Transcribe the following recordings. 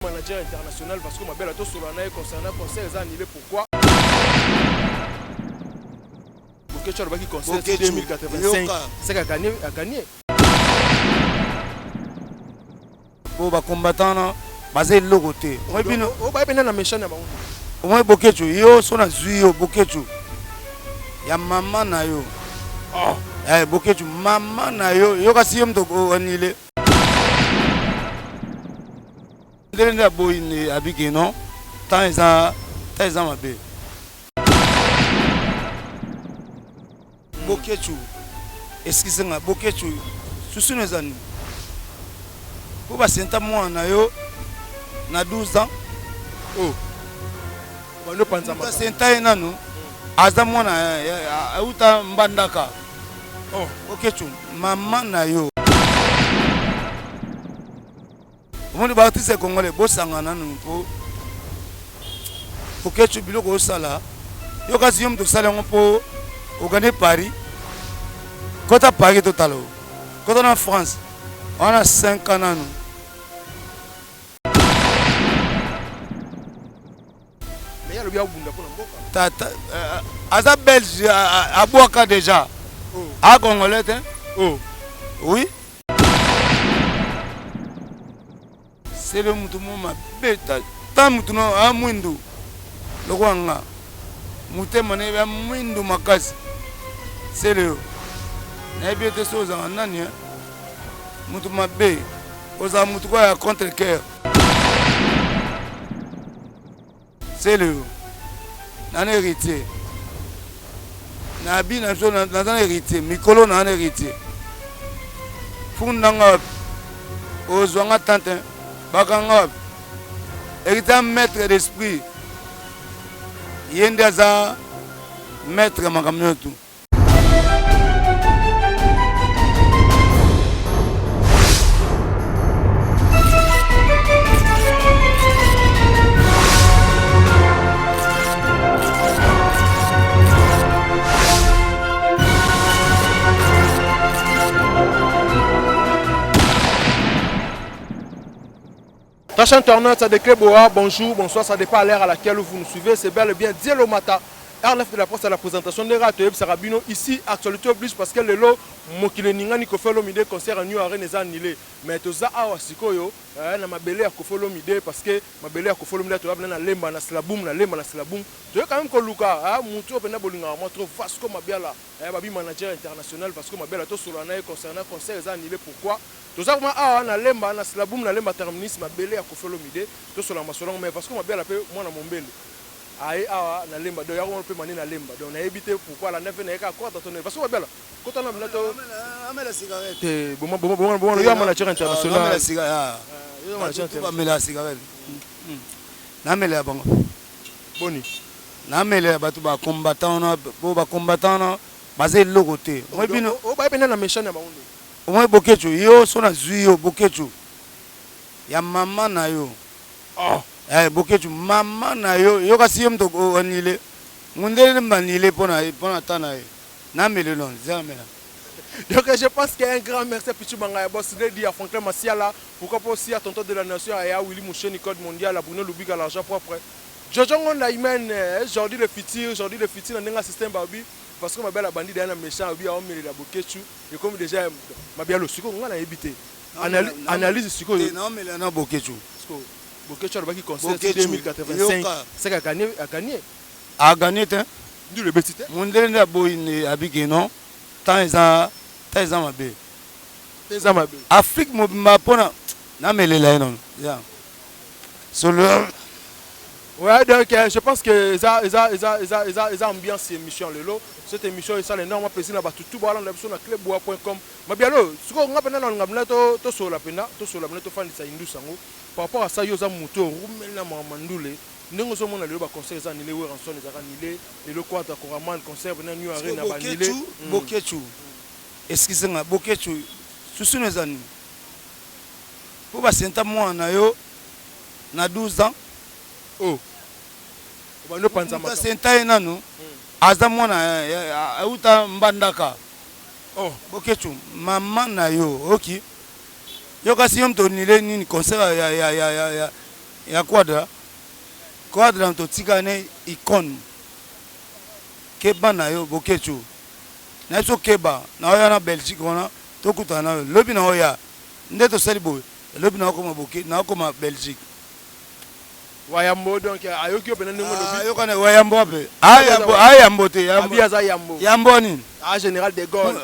Manager international parce que ma belle a tout sur l'année concernant conseil annulé pourquoi Bokechu a gagné conseil 2085 c'est qu'a gagné pour les combattants basé le côté on va bien na méchant na bango au moins Bokechu yo sona zui yo Bokechu ya mama na yo Bokechu mama na yo yo kasi yo mto annulé ndenge aboyine abiki non tant ils ont mabé Bokechu excusez-moi Bokechu susu nezani pour basenta mwana yo na 12 ans bano panza ma basenta enanu aza mwana auta mbandaka Bokechu mama na yo Mon artiste congolais bosangana nupo Bokechu biloko osala yo kasi yo mto sala ngo au gagner Paris quand à Paris total quand on est en France on a 5 ans mais ya le bien bunda pour mboka tata aza belge à Boaka déjà à congolais oui c'est le moutouma beta tant moutouna a mwindu lokwanga mutema ne ya mwindu makasi c'est le na biete soza nani mutuma be oza mutuko ya contre cœur c'est le na héritier na bi na so na héritier mikolo na héritier fundanga ozwanga tante bakanga héritier maître d'esprit yende aza maître makamyo tout Chers internautes, ça déclare Boa, bonjour, bonsoir, ça dépend à l'heure à laquelle vous nous suivez, c'est bel et bien Dielo Mata, R9 de la presse à la présentation de Ratoyeb Sarabino, ici, actualité oblige parce que le lot, Mokile Ningani Kofelo Mide, concert à New Arena est annulé. Mais tout ça, Sikoyo, na ma belle à Kofelo Mide parce que ma belle à Kofelo Mide, tu vas venir na lemba na slaboum, tu veux quand même que Luka, Moutou, Pena Bolinga, moi trop Vasco Mabiala, Babi manager international parce que ma belle à tout sur l'année concernant concert est annulé. Pourquoi? Tout ça, na lemba na slaboum, na lemba terminus, ma belle à Kofelo Mide, tout sur la masolong, mais parce que ma belle a fait moi na mon belle. Aïe, na lemba, d'ailleurs on peut maner na lemba, donc on a évité pourquoi la nef n'est qu'à quoi t'attendre. Parce que ma belle, quand on a amène la cigarette. Bon, il y a un manager international. Amène la cigarette. Amène la cigarette. Amène la bango. Boni. Amène la batu ba combattant na basé le côté. On va bien na méchant na bango. Au moins Bokechu yo sona zui yo Bokechu. Ya mama na yo. Bokechu mama na yo yo kasi yo mto annulé mundele annulé pour tana na melelon zamela. Donc je pense qu'il y a un grand merci à Pichu Banga boss de dire Franklin Masiala pourquoi pas aussi à tonton de la nation à Willy Moucheni code mondial à Bruno Lubiga l'argent propre Jojo Ngonda Imen aujourd'hui le futur dans un système babi parce que ma belle bandit derrière méchant obi a omeli la Bokechu et comme déjà ma bien le suko on a évité analyse suko non mais là Bokechu Bokechu a gagné conseil 2085 c'est qu'a gagné a gagné du le betité mundele aboyine abiki non tant ils ont mabé Afrique mobimba pona na melela non ya solo ouais donc je pense que ils ambiance émission lelo cette émission est ça l'énorme plaisir na batu tout bala na biso na clubboa.com mabialo suko ngapena na ngamna to sola pena to fandi sa indu sango par rapport à ça yo za muto rumela mamandule ndenge zo mona lelo ba concert za nile ranson za nile lelo kwata koraman concert na New Arena ba nile Bokechu excusez-moi Bokechu susu nezani pour basenta mwana yo na 12 ans bano panza ma basenta enanu aza mwana auta mbandaka Bokechu mama na yo yo kasi yo mto nile nini concert ya quadra to tika ne icône keba na yo bokechu na so keba na oya na Belgique wana to kutana yo lobi na oya nde to sali boy lobi na ko boke na ko ma Belgique wayambo donc ayoki opena ndingo lobi ayo kana wayambo ape ayambo te yambo ni général de Gaulle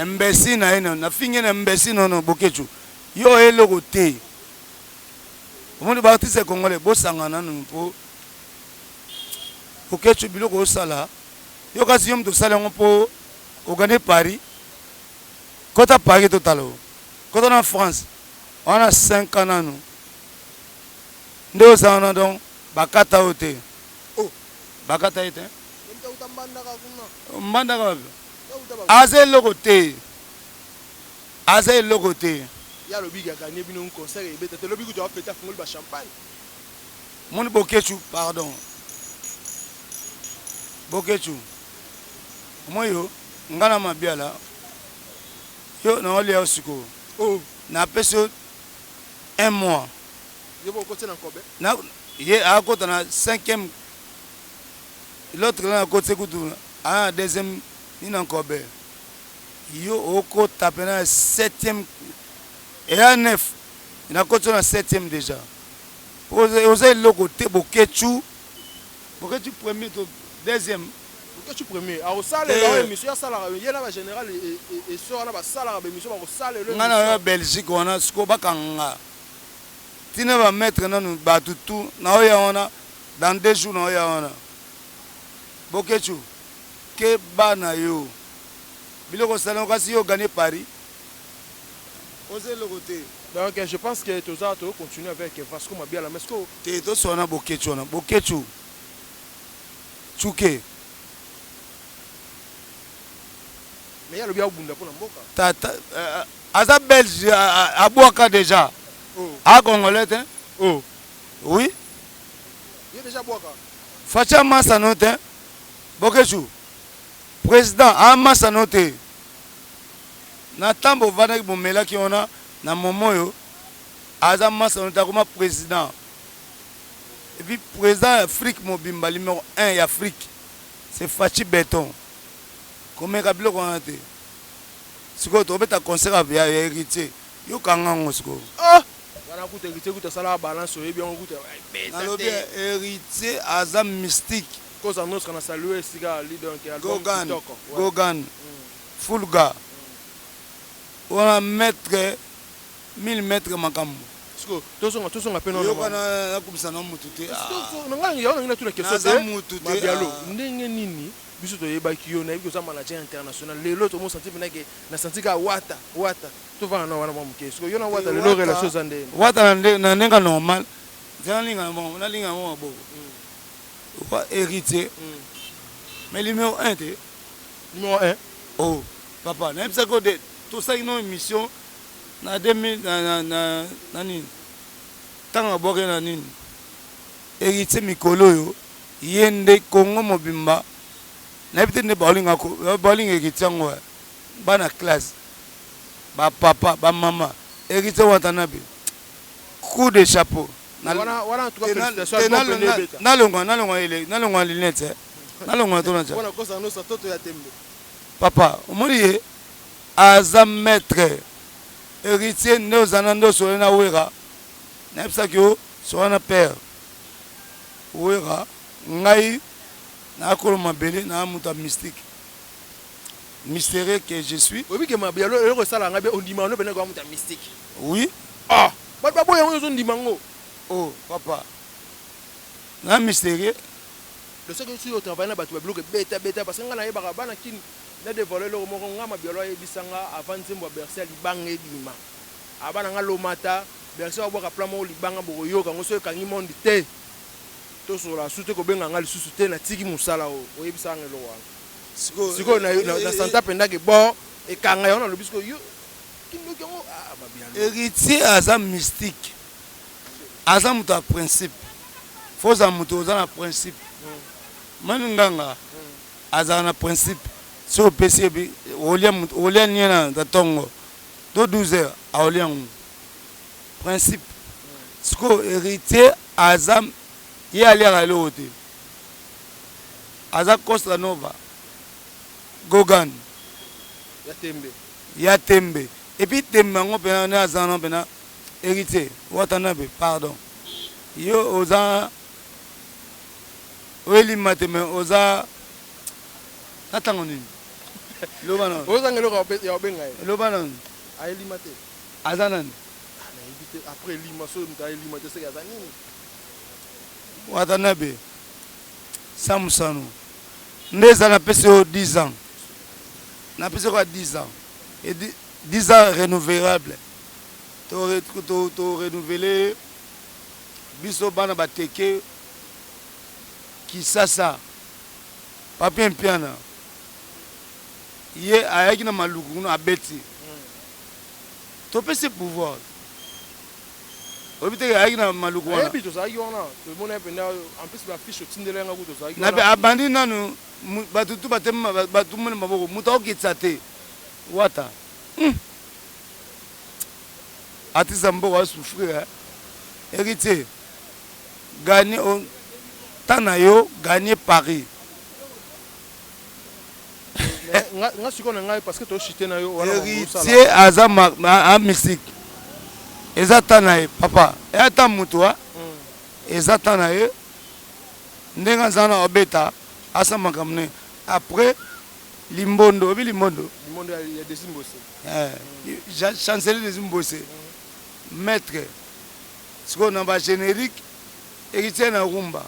mbesi na eno na finge na mbesi no bokechu yo eloko te omoni ba artiste congolais bosangana no po bokechu biloko osala yo kasi yo mto sala ngo po ogane Paris kota Paris totalo kota na France on a 5 ans nanu nde osangana donc bakata ote bakata ete mbandaka wapi aza eloko te ya lobi ga gagné bino un concert et beta te lobi ku to fêter fungol ba champagne mon bokechu pardon bokechu moyo ngana mabiala yo na oli osiko na peso 1 mois yo bo côté na kobe na ye a côté na 5e l'autre là à côté kutu a deuxième ni na kobe yo oko tapena 7e et à 9 na côté na 7e déjà osé logo te bokechu premier to deuxième bokechu premier a osale la émission ya sala ya na ba général et sera na ba sala ba émission ba osale le ngana ya Belgique wana sko bakanga tina ba mettre nanu ba tutu na oya wana dans 2 jours na oya wana bokechu ke bana yo biloko sala kasi yo gagner Paris osé logo te donc je pense que tous ça to continuer avec Vasco Mabiala mais ko te to sona bokechu chuke mais ya le bia bunda pour mboka tata aza belge abwaka déjà a congolais hein oui il est déjà bwaka facha masa note bokechu président a masa note na tambo vana bomela ki ona na momoyo aza masa note comme président et puis président Afrique mobimba numéro 1 et Afrique c'est Fachi Béton comme kabilo ko ate siko to beta concert ya héritier yo kangango siko wana kuta héritier kuta sala balance et bien kuta na lobi héritier aza mystique cause en notre na saluer sika leader qui album Gogan Fulga on mettre 1000 mètres makambo siko tosonga peno yo kana kumisa na mutu te nga yo na tuna question de mutu te Mabialo ndenge nini biso to yebaki yo na yebi ko manager international lelo to mo senti penake na senti ka wata to va na wana momuke siko yo na wata lelo relation zande wata na nenga normal zalinga bon na linga mo bo wa héritier mais numéro 1 te numéro 1 oh papa na psa ko de tout ça une émission na 2000 na nini tanga boke na nini héritier mikolo yo yende Congo mobimba na peut-être ne bowling héritier ngo bana classe ba papa ba maman héritier watanabe coup de chapeau wana en tout cas félicitations na longwa linete na longwa to na ja wana kosa no sa toto ya tembe papa omori aza maître héritier ne ozanando so na wera na psa kyo so na père wera ngai na kolo mabele na muta mystique mystérieux que je suis obi ke Mabialo le resala ngabe ondima no bena ko muta mystique oui ba boya ngo ndima ngo oh papa na mystérieux le ce que tu au travail na batu ba bloque beta parce que ngana yeba bana kin na dévoiler le moko nga Mabialo yebisanga avant nzembo bercer libanga edima abana nga lomata bercer aboka plan mo libanga boko yoka ngo so kangi monde te to sur la soute ko benga nga lisusu te na tiki musala o yebisanga lo wana siko na santa penda ke bon e kanga yona lo bisko yo kindoki ngo Mabialo héritier aza mystique aza mutu a principe foza mutu oza na principe mani nganga aza na principe so pesi bi olia niena da tongo do 12 heures a olia principe siko héritier azam ye aliaka eloko te aza Costa Nova Gogan ya tembe et puis tembe yango mpena ne aza no mpena héritier watana be pardon yo oza oyelima te me oza na ntango nini loba nano loba nano aza nani après lima so lima te seka aza nini watana be samusano nde eza napesi yo 10 ans napesi kwa 10 ans et 10 ans renouvelable to renouveler biso bana bateke kisasa papier mpiana ye ayaki na maluku kuno abeti topesi pouvoir oyebi teke ayaki na maluku wana nabe abandi nanu bato tu batema batumoni maboko moto akokitisa te wata atisa mboko asouffrir héritier gagné ta na yo gagné Paris héritier aza a musique eza ta na ye papa ata mutu eza ta na ye ndenge aza na obeta asa makambo ne après limbondo obi limbondo chancelier des Mbose maître sikoyo na bagénérique héritier na rumba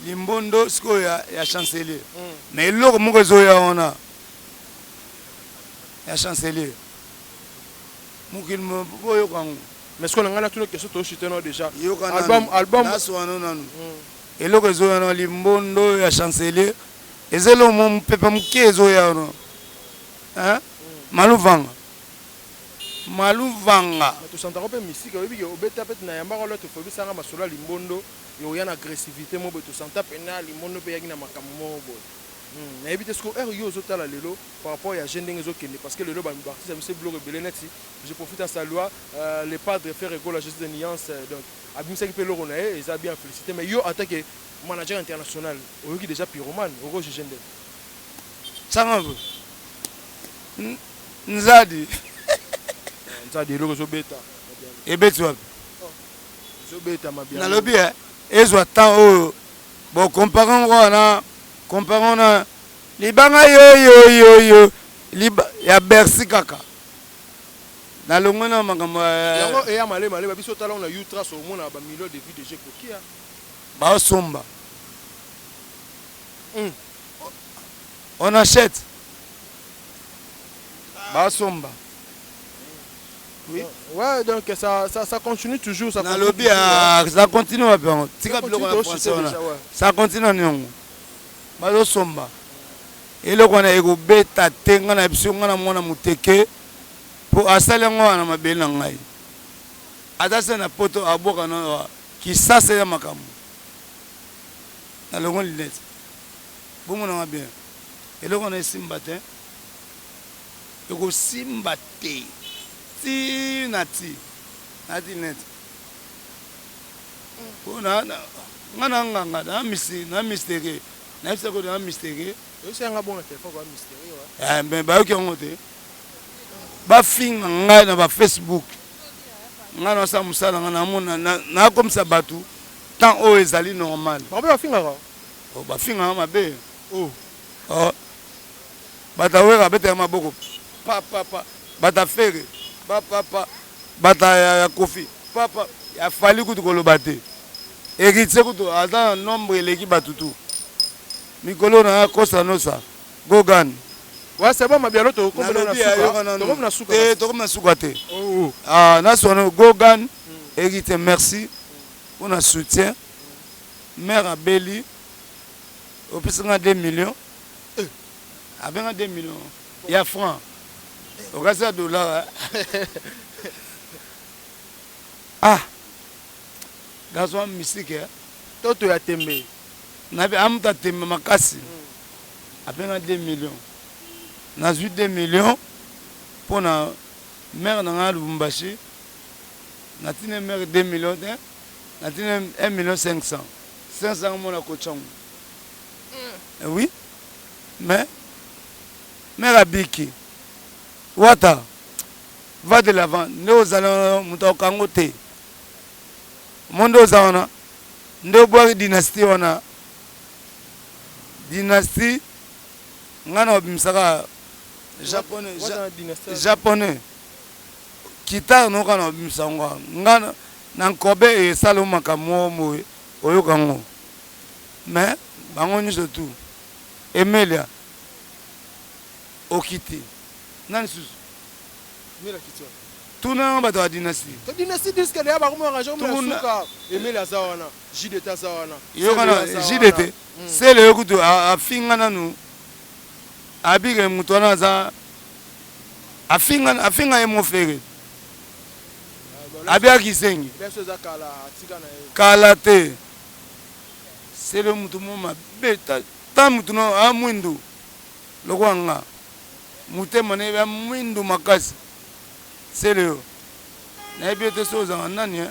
limbondo sikoyo ya chancelier mais eloko moko ezoya wana ya chancelier mokili boyoka yango mais sikoyo na ngai natuna question tochute no déjà album naswano nanu eloko ezoya na limbondo ya chancelier eza eloko mopepe moke ezoya wana maluvanga tosantaka mpe misika oyebi ke obeta pete na yambaka lo tofobisanga masolo ya limbondo yoya na agressivité mo boye tosanta pena limbondo mpe yaki na makambo moko boye nayebi te siko ere yo ozotala lelo par rapport ya jeune ndenge ezokende parce que lelo baartiste ya biso biloko ebele neti je profite à salua le padre frère egola jésus de nuance donc abimisaki mpe eloko na ye eza bien félicité mais yo ata ke manager international oyoki déjà pyromane oko juge nde sanga bo nzadi eloko ezobeta ebeti wapi ezobeta mabia nalobi ezwa temps oyo bocomparango wana comparant na libanga yo ya Bercy kaka nalongwe na makambo yango eya malema biso tala na utras omona bamilio de vie de jeu kokia baosomba on achète baosomba. Oui. Ouais, donc ça continue toujours. Ça continue, ça continue. Ça continue. Bazo somba. Et le qu'on a égobé ta tenga na bisunga na mwana muteke pour asala ngwa na mabele na ngai. Adasa na poto aboka na ki sasa ya makamu. Na longo linete. Bomo na bien. Et le qu'on a simbate. Ego simbate. Nati net ona ngana na mystère na bisa ko na mystère c'est un bon téléphone quoi mystère mais ba yoki ngote ba finga ngai na ba Facebook ngana sa musala ngana mona na comme ça batu tant o ezali normal ba finga ko o ba finga mabe bataweka bete maboko pa batafere papa bata ya kofi papa ya fali kutu koloba te héritier kutu aza nombre eleki batutu mikolo na Costa Nosa Gogan ouais c'est bon mabialo to na suka te na sono Gogan héritier merci pour na soutien mère abeli opisanga 2 millions abenga 2 millions ya francs au cas de dollar gazo musique toto ya tembe nabe amuta tembe makasi abenga 2 millions na 2 millions pour na mère na Lubumbashi na tine mère 2 millions natine 1 million 500 500 mona kochongo oui mais Biki wata va de l'avant nde ozala moto okango te monde oza wana nde obwaki dynastie wana dynastie nga na obimisaka japonais kitare noka na obimisa ngo nga na nkobe esala makambo moye oyoka ngo mais bango nyonso tu Emelia okiti nani susu tuna bato ya dynastie dynastie disque de ba ko arranger mo suka Emelia zawana JDT zawana yokana JDT c'est le kutu afinga nanu abige mutwana za afinga emo fere abia kisengi kala te c'est le mutu moma beta ta mutu no amwindu lokwanga mutema ne ba mwindu makasi c'est le na ebete soza nani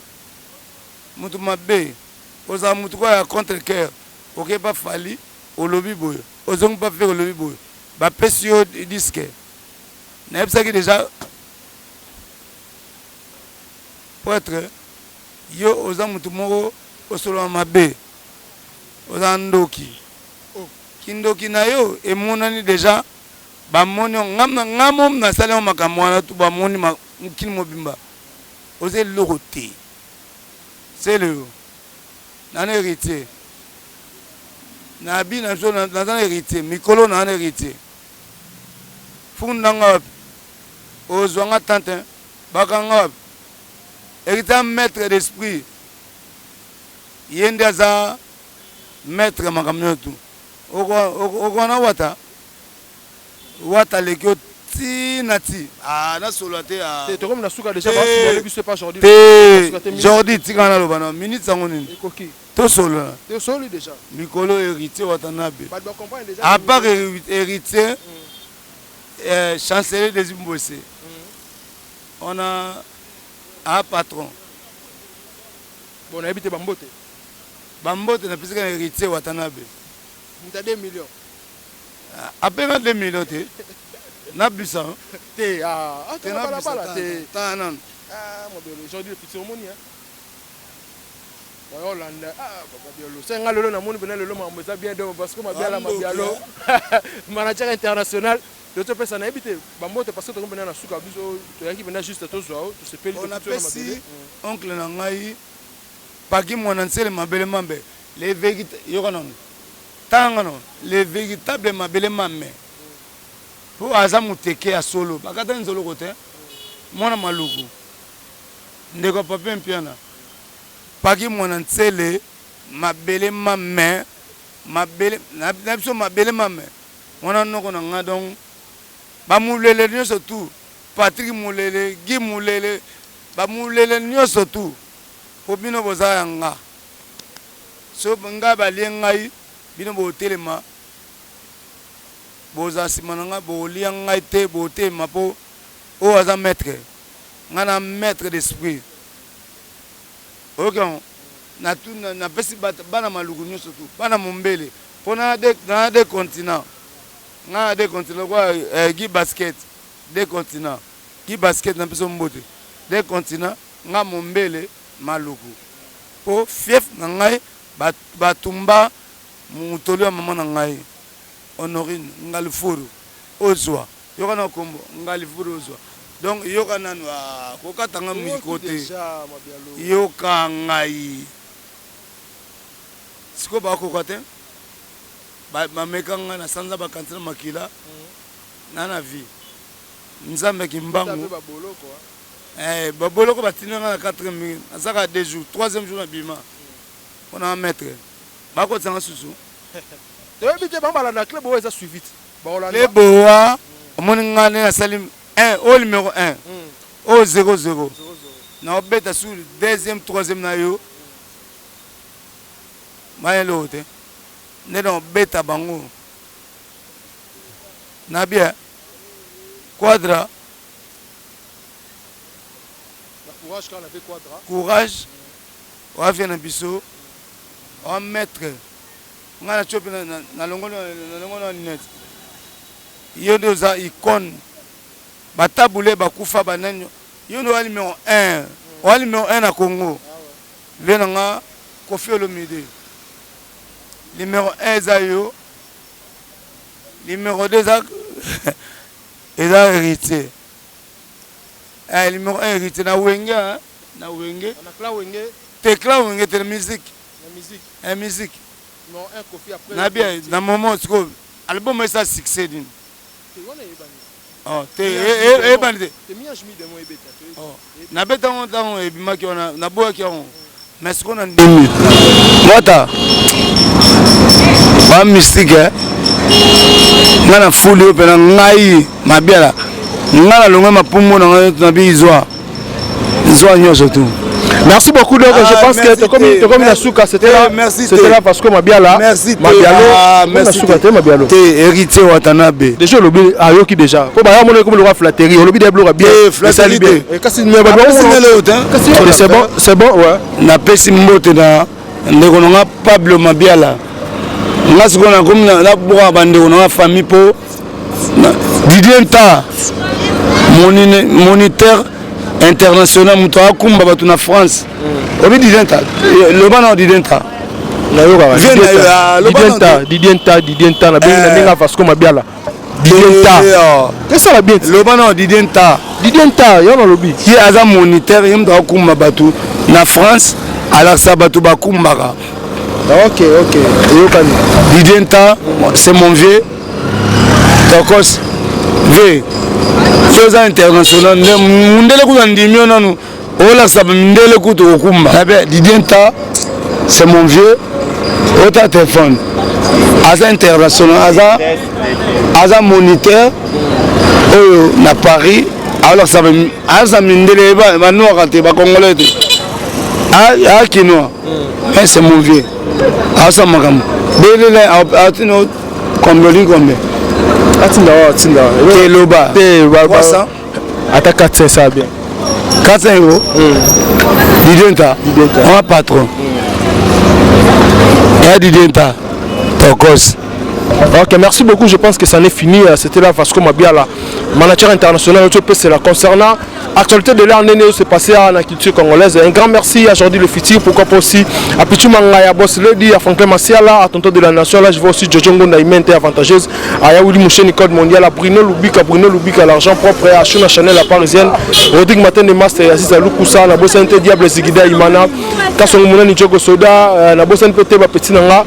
mutu mabe oza mutu kwa contre cœur OK pas fali olobi boyo ozong pas faire olobi boyo ba pesio disque na ebsaki déjà pour être yo oza mutu moko osolo mabe oza ndoki kindoki na yo emonani déjà bamoni ngamo na salon makambo wana tu bamoni mokili mobimba oze loko te c'est le nana héritier na bi na so na héritier mikolo na héritier fundanga ozwanga tante bakanga héritier maître d'esprit yende aza maître makambo tu okona wata lekio tinati na solo te to comme na suka déjà ba le bus pas Jordi Jordi tingana lo bana minute sango nini ekoki to solo déjà mikolo héritier watanabe ba doit comprendre déjà à part héritier chancelier des Zimbabwe on a un patron bon habité bambote na pisika héritier watanabe muta 2 millions à peine 2 millions te na bisa te te na bisa ta non mon bien aujourd'hui le petit cérémonie Hollande papa biolo senga lelo na moni bena lelo mambo za bien donc parce que ma biala ma bialo manager international de te pesa na habité bambote parce que to bena na suka biso to yaki bena juste to zo to se peli on appelle si oncle na ngai paki mwana nsele mabele mambe les véritables yokonon tangano les véritables mabele mambe pour aza muteke ya solo bakata nzolo kote mwana maluku ndeko papa mpiana paki mwana nsele mabele mambe mabele na biso mabele mambe mwana noko na nga donc bamulele nyonso tu Patrick mulele Guy mulele bamulele nyonso tu po bino boza yanga so nga balie ngai bino botelema boza nsima na nga bolia ngai te botelema po oyo aza maître nga na maître d'esprit ok napesi bana maluku nyonso tu bana mombele mpo na de continent nga na de continent kwa Guy basket de continent Guy basket napesi mbote de continent nga mombele maluku po fief na ngai batumba mutoli wa mama na ngai Honorine Ngalifuru ozwa yoka na kombo Ngalifuru ozwa donc yoka nanu kokatanga mikote yoka ngai siko bakoka te bameka ngai na sanza bakantina makila na vie nzambe kimbangu baboloko batini nga na 4e minute azaka 2 jours 3e jour na bima on a mettre bako tsanga susu te bité bambala na club oza suivi le boa omoni ngane na salim 1 au numéro 1 au 00 na obeta sur 2e 3e na yo mayelo te ne no beta bango na bien quadra courage quand on avait quadra courage on vient à biso on mettre on a chopé na longo net yondo za icône batabule bakufa bananyo yondo wali numéro 1 wali numéro 1 na Congo venanga Koffi Olomide numéro 1 zayo numéro 2 za eza héritier numéro 1 héritier na wenge na wenge tekla wenge te musique musique non un Koffi après na bien na moment siko album est succès din te bandé te mi ajmi de mo ebeta na beta on temps ebimaki na boaki on mais siko na ndimi mota ba mystique ngana fuli opena ngai mabiala ngana longa mapumbo na bizwa zwa nyoso tout. Merci beaucoup, donc je pense que tu comme la souka, c'était là parce que Mabiala, merci Mabialo. T'es héritier Watanabe. Déjà le lobby a yoki déjà. Pour bah on est comme le roi flatterie, le lobby des blocs bien. Flatterie bien. C'est bon, ouais. Na pesi mbote na ndekononga Pablo Mabiala. Ngasi kona comme na boka bande kononga famille po Didier Nta moniteur international muto akumba batu na France obi Didenta le bana Didenta na yoka Didenta na benga Vasco Mabiala Didenta qu'est-ce que ça bien le bana Didenta yo na lobby qui aza moniteur yim do akumba batu na France ala sabatu bakumbaka OK yoka Didenta c'est mon vieux Tokos V chose internationale ndele kuza ndimio nanu ola sabe ndele kuto okumba abe Didenta c'est mon vieux ota téléphone aza international aza moniteur na Paris alors sabe aza ndele ba noa te ba congolais te kinois mais c'est mon vieux asa makam belele atino combien Atinda. Keloba. 300. Attaque 400 ça bien. 400 €. Didenta. On patron. Et Didenta. Tokos. Ok, merci beaucoup. Je pense que ça en est fini. C'était là Vasco Mabiala, manager international. C'est la concernant actualité de l'année c'est passé à la culture congolaise. Un grand merci à Jordi Le Futur, pourquoi pas aussi à Pichu Mangaya Boss Lady, à Franklin Massiala, à Tonton de la Nation. Là je vois aussi Jojo Ngonda Imente avantageuse, à Yaouli Moucheni Code Mondial, à Bruno Lubika l'argent propre, à Shuna Chanel la parisienne, Rodrigue Matin de Master, Aziz Alukusa, la Bossa Nte Diable Zigida Imana, Kasson Mouna Nidjoko Soda, la Bossa Nte Petit Nanga,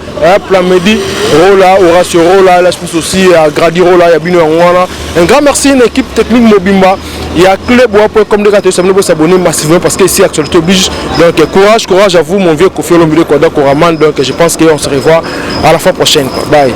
Plan Medi, Rola, Horacio Rola, là je pense aussi à Gradi Rola, Yabino Angwana. Un grand merci à une équipe technique Mobimba. Il y a club.com de gâteau, ça me s'abonner massivement parce que ici actualité oblige. Donc courage à vous mon vieux Koffi Olomide Koda Koraman. Donc je pense qu'on se revoit à la fois prochaine. Bye.